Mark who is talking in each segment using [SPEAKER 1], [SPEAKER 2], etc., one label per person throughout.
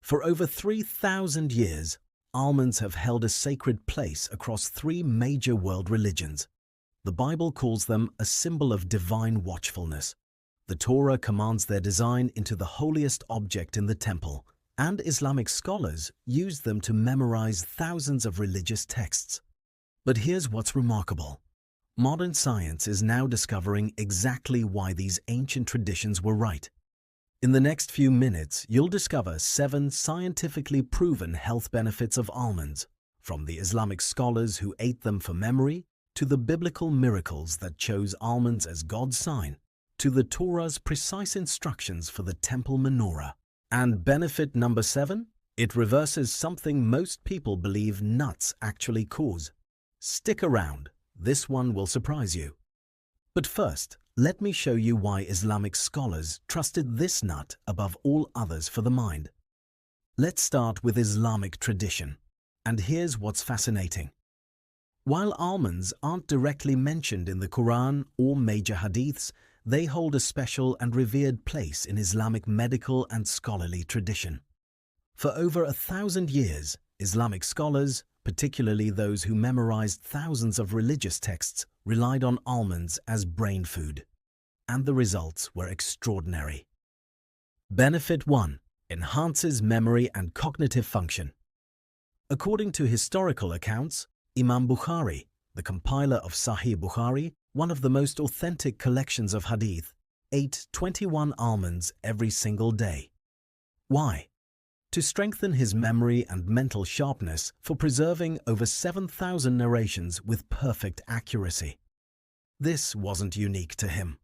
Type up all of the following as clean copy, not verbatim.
[SPEAKER 1] For over 3,000 years, almonds have held a sacred place across three major world religions. The Bible calls them a symbol of divine watchfulness. The Torah commands their design into the holiest object in the temple, and Islamic scholars use them to memorize thousands of religious texts. But here's what's remarkable. Modern science is now discovering exactly why these ancient traditions were right. In the next few minutes, you'll discover 7 scientifically proven health benefits of almonds, from the Islamic scholars who ate them for memory, to the biblical miracles that chose almonds as God's sign, to the Torah's precise instructions for the temple menorah. And benefit number 7? It reverses something most people believe nuts actually cause. Stick around, this one will surprise you. But first, let me show you why Islamic scholars trusted this nut above all others for the mind. Let's start with Islamic tradition. And here's what's fascinating. While almonds aren't directly mentioned in the Quran or major hadiths, they hold a special and revered place in Islamic medical and scholarly tradition. For over 1,000 years, Islamic scholars, particularly those who memorized thousands of religious texts, relied on almonds as brain food. And the results were extraordinary. Benefit 1. Enhances memory and cognitive function. According to historical accounts, Imam Bukhari, the compiler of Sahih Bukhari, one of the most authentic collections of hadith, ate 21 almonds every single day. Why? To strengthen his memory and mental sharpness for preserving over 7,000 narrations with perfect accuracy. This wasn't unique to him.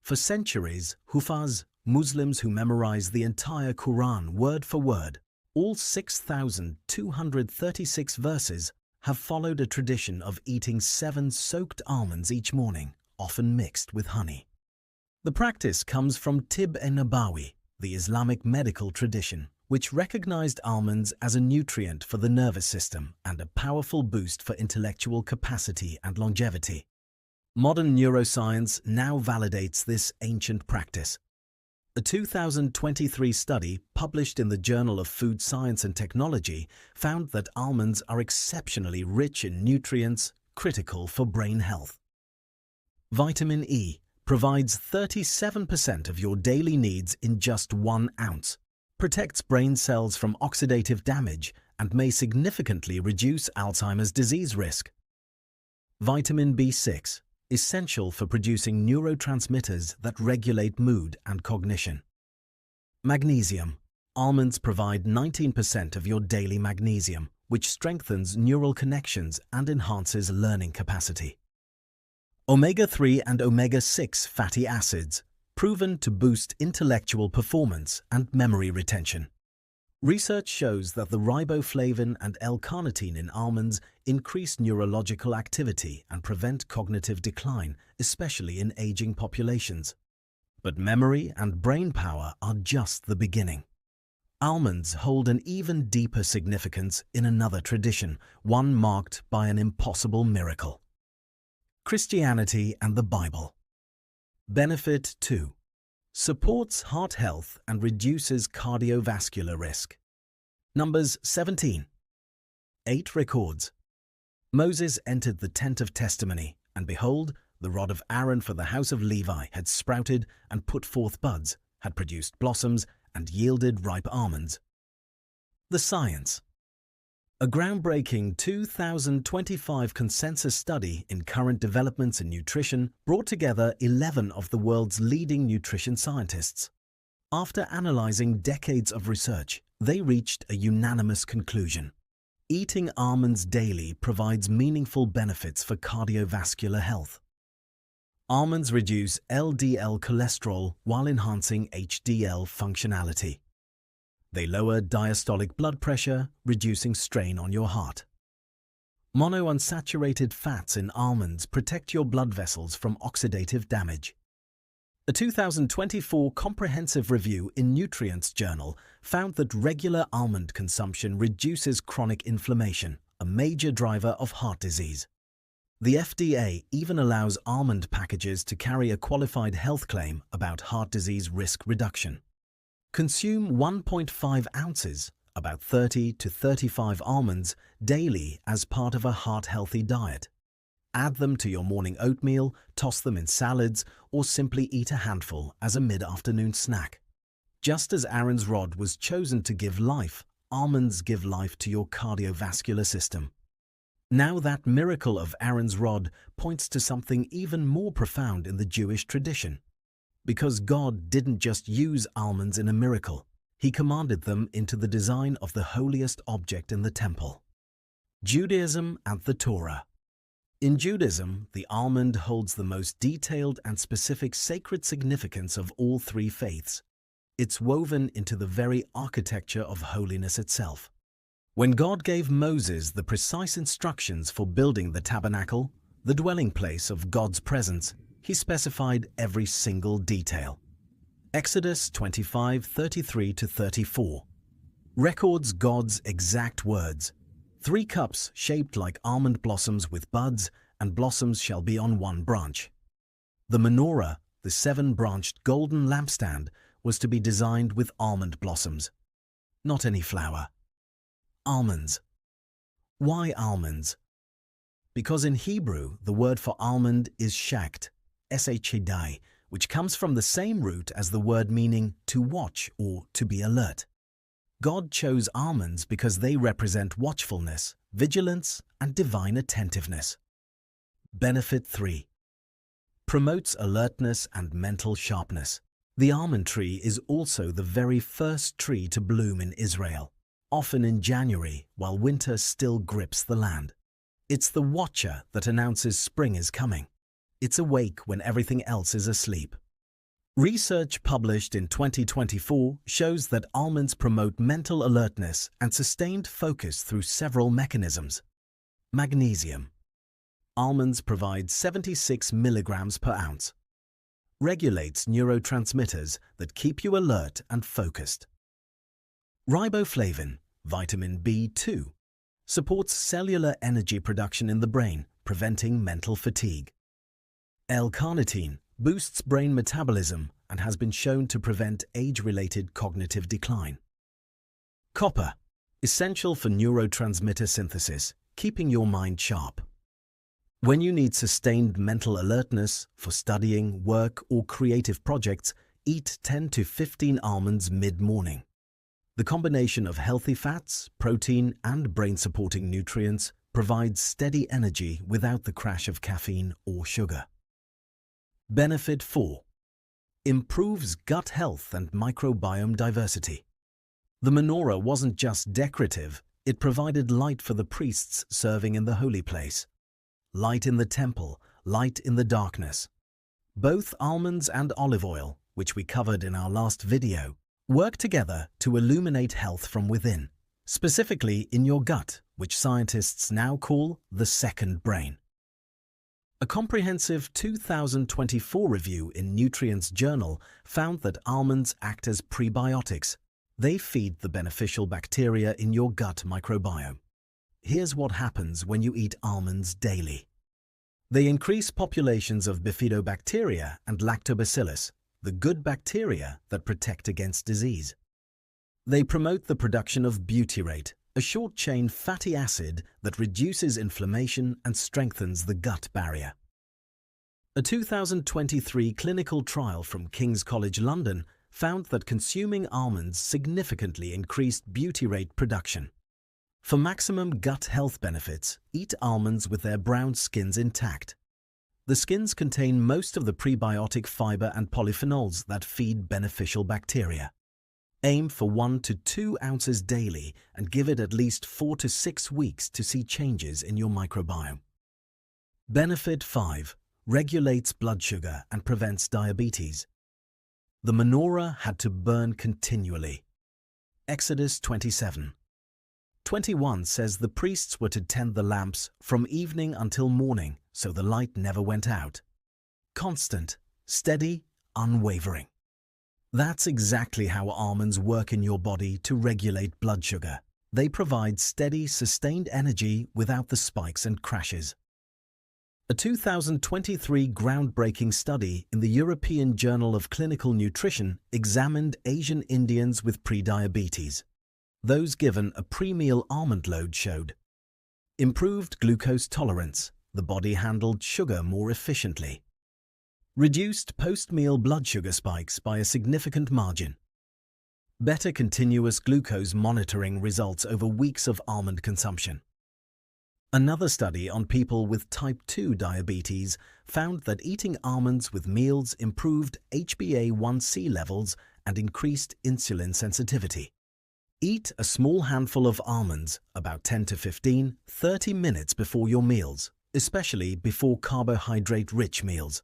[SPEAKER 1] For centuries, Hufaz, Muslims who memorize the entire Quran word for word, all 6,236 verses, have followed a tradition of eating 7 soaked almonds each morning, often mixed with honey. The practice comes from Tib-e-Nabawi, the Islamic medical tradition, which recognized almonds as a nutrient for the nervous system and a powerful boost for intellectual capacity and longevity. Modern neuroscience now validates this ancient practice. A 2023 study published in the Journal of Food Science and Technology found that almonds are exceptionally rich in nutrients critical for brain health. Vitamin E provides 37% of your daily needs in just 1 ounce, protects brain cells from oxidative damage, and may significantly reduce Alzheimer's disease risk. Vitamin B6, essential for producing neurotransmitters that regulate mood and cognition. Magnesium. Almonds provide 19% of your daily magnesium, which strengthens neural connections and enhances learning capacity. Omega-3 and omega-6 fatty acids, proven to boost intellectual performance and memory retention. Research shows that the riboflavin and L-carnitine in almonds increase neurological activity and prevent cognitive decline, especially in aging populations. But memory and brain power are just the beginning. Almonds hold an even deeper significance in another tradition, one marked by an impossible miracle. Christianity and the Bible. Benefit 2. Supports heart health and reduces cardiovascular risk. Numbers 17. 8 records. Moses entered the tent of testimony, and behold, the rod of Aaron for the house of Levi had sprouted and put forth buds, had produced blossoms, and yielded ripe almonds. The science. A groundbreaking 2025 consensus study in current developments in nutrition brought together 11 of the world's leading nutrition scientists. After analyzing decades of research, they reached a unanimous conclusion. Eating almonds daily provides meaningful benefits for cardiovascular health. Almonds reduce LDL cholesterol while enhancing HDL functionality. They lower diastolic blood pressure, reducing strain on your heart. Monounsaturated fats in almonds protect your blood vessels from oxidative damage. A 2024 comprehensive review in Nutrients Journal found that regular almond consumption reduces chronic inflammation, a major driver of heart disease. The FDA even allows almond packages to carry a qualified health claim about heart disease risk reduction. Consume 1.5 ounces, about 30 to 35 almonds, daily as part of a heart-healthy diet. Add them to your morning oatmeal, toss them in salads, or simply eat a handful as a mid-afternoon snack. Just as Aaron's rod was chosen to give life, almonds give life to your cardiovascular system. Now that miracle of Aaron's rod points to something even more profound in the Jewish tradition. Because God didn't just use almonds in a miracle, He commanded them into the design of the holiest object in the temple. Judaism and the Torah. In Judaism, the almond holds the most detailed and specific sacred significance of all three faiths. It's woven into the very architecture of holiness itself. When God gave Moses the precise instructions for building the tabernacle, the dwelling place of God's presence, He specified every single detail. Exodus 25:33-34 records God's exact words. 3 cups shaped like almond blossoms with buds, and blossoms shall be on one branch. The menorah, the 7-branched golden lampstand, was to be designed with almond blossoms. Not any flower. Almonds. Why almonds? Because in Hebrew, the word for almond is shaqed, shaqed, which comes from the same root as the word meaning to watch or to be alert. God chose almonds because they represent watchfulness, vigilance, and divine attentiveness. Benefit 3. Promotes alertness and mental sharpness. The almond tree is also the very first tree to bloom in Israel, often in January while winter still grips the land. It's the watcher that announces spring is coming. It's awake when everything else is asleep. Research published in 2024 shows that almonds promote mental alertness and sustained focus through several mechanisms. Magnesium. Almonds provide 76 milligrams per ounce. Regulates neurotransmitters that keep you alert and focused. Riboflavin, vitamin B2, supports cellular energy production in the brain, preventing mental fatigue. L-carnitine boosts brain metabolism and has been shown to prevent age-related cognitive decline. Copper, essential for neurotransmitter synthesis, keeping your mind sharp. When you need sustained mental alertness for studying, work, or creative projects, eat 10 to 15 almonds mid-morning. The combination of healthy fats, protein, and brain-supporting nutrients provides steady energy without the crash of caffeine or sugar. Benefit 4. Improves gut health and microbiome diversity. The menorah wasn't just decorative, it provided light for the priests serving in the holy place. Light in the temple, light in the darkness. Both almonds and olive oil, which we covered in our last video, work together to illuminate health from within, specifically in your gut, which scientists now call the second brain. A comprehensive 2024 review in Nutrients Journal found that almonds act as prebiotics. They feed the beneficial bacteria in your gut microbiome. Here's what happens when you eat almonds daily. They increase populations of bifidobacteria and lactobacillus, the good bacteria that protect against disease. They promote the production of butyrate, a short-chain fatty acid that reduces inflammation and strengthens the gut barrier. A 2023 clinical trial from King's College London found that consuming almonds significantly increased butyrate production. For maximum gut health benefits, eat almonds with their brown skins intact. The skins contain most of the prebiotic fiber and polyphenols that feed beneficial bacteria. Aim for 1 to 2 ounces daily and give it at least 4 to 6 weeks to see changes in your microbiome. Benefit 5. Regulates blood sugar and prevents diabetes. The menorah had to burn continually. Exodus 27:21 says the priests were to tend the lamps from evening until morning so the light never went out. Constant, steady, unwavering. That's exactly how almonds work in your body to regulate blood sugar. They provide steady, sustained energy without the spikes and crashes. A 2023 groundbreaking study in the European Journal of Clinical Nutrition examined Asian Indians with prediabetes. Those given a pre-meal almond load showed improved glucose tolerance, the body handled sugar more efficiently, reduced post-meal blood sugar spikes by a significant margin, better continuous glucose monitoring results over weeks of almond consumption. Another study on people with type 2 diabetes found that eating almonds with meals improved HbA1c levels and increased insulin sensitivity. Eat a small handful of almonds about 10 to 15, 30 minutes before your meals, especially before carbohydrate-rich meals.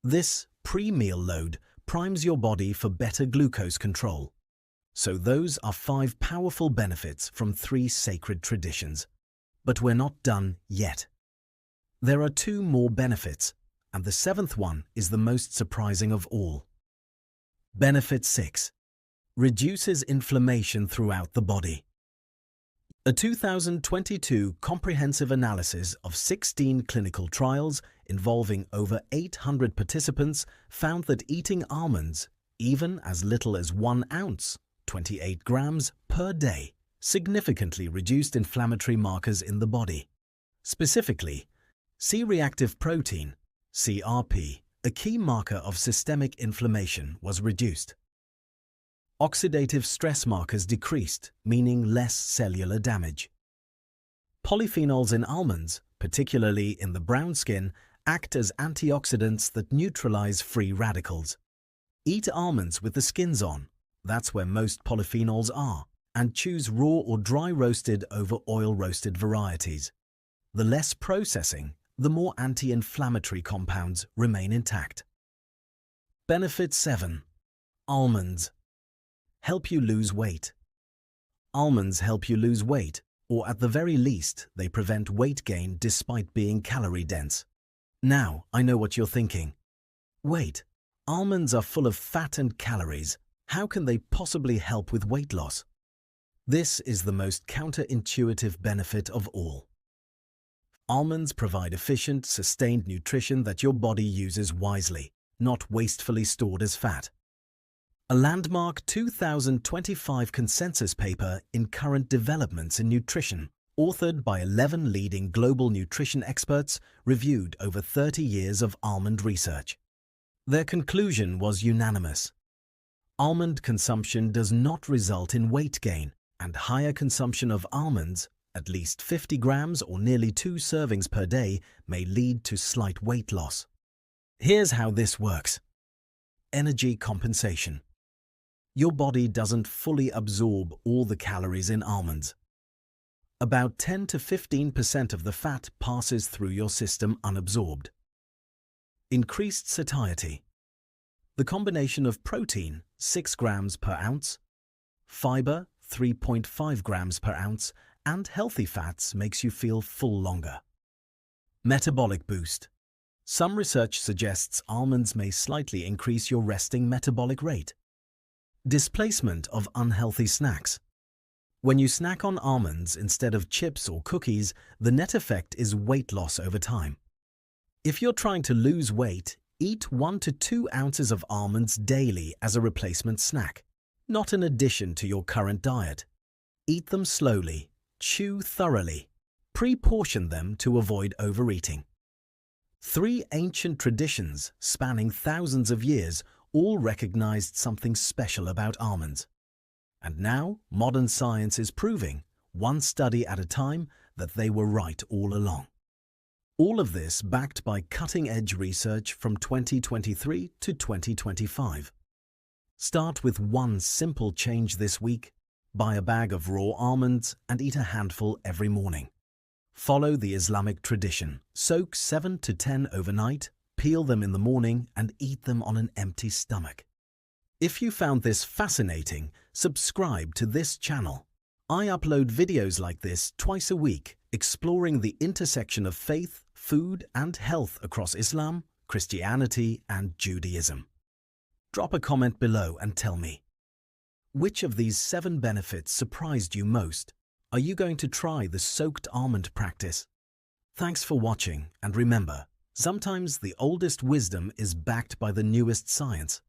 [SPEAKER 1] This pre-meal load primes your body for better glucose control. So those are 5 powerful benefits from 3 sacred traditions. But we're not done yet. There are 2 more benefits, and the 7th one is the most surprising of all. Benefit 6. Reduces inflammation throughout the body. A 2022 comprehensive analysis of 16 clinical trials involving over 800 participants found that eating almonds, even as little as 1 ounce, 28 grams per day, significantly reduced inflammatory markers in the body. Specifically, C-reactive protein, CRP, a key marker of systemic inflammation, was reduced. Oxidative stress markers decreased, meaning less cellular damage. Polyphenols in almonds, particularly in the brown skin, act as antioxidants that neutralize free radicals. Eat almonds with the skins on, that's where most polyphenols are, and choose raw or dry roasted over oil roasted varieties. The less processing, the more anti-inflammatory compounds remain intact. Benefit 7. Almonds help you lose weight. Almonds help you lose weight, or at the very least, they prevent weight gain despite being calorie-dense. Now, I know what you're thinking. Wait, almonds are full of fat and calories. How can they possibly help with weight loss? This is the most counterintuitive benefit of all. Almonds provide efficient, sustained nutrition that your body uses wisely, not wastefully stored as fat. A landmark 2025 consensus paper in Current Developments in Nutrition, authored by 11 leading global nutrition experts, reviewed over 30 years of almond research. Their conclusion was unanimous. Almond consumption does not result in weight gain, and higher consumption of almonds, at least 50 grams or nearly 2 servings per day, may lead to slight weight loss. Here's how this works. Energy compensation. Your body doesn't fully absorb all the calories in almonds. About 10 to 15% of the fat passes through your system unabsorbed. Increased satiety. The combination of protein, 6 grams per ounce, fiber, 3.5 grams per ounce, and healthy fats makes you feel full longer. Metabolic boost. Some research suggests almonds may slightly increase your resting metabolic rate. Displacement of unhealthy snacks. When you snack on almonds instead of chips or cookies, the net effect is weight loss over time. If you're trying to lose weight, eat 1 to 2 ounces of almonds daily as a replacement snack, not in addition to your current diet. Eat them slowly, chew thoroughly, pre-portion them to avoid overeating. 3 ancient traditions spanning thousands of years all recognized something special about almonds. And now, modern science is proving, one study at a time, that they were right all along. All of this backed by cutting-edge research from 2023 to 2025. Start with one simple change this week. Buy a bag of raw almonds and eat a handful every morning. Follow the Islamic tradition. Soak 7 to 10 overnight, peel them in the morning, and eat them on an empty stomach. If you found this fascinating, subscribe to this channel. I upload videos like this twice a week, exploring the intersection of faith, food, and health across Islam, Christianity, and Judaism. Drop a comment below and tell me, which of these 7 benefits surprised you most? Are you going to try the soaked almond practice? Thanks for watching, and remember, sometimes the oldest wisdom is backed by the newest science.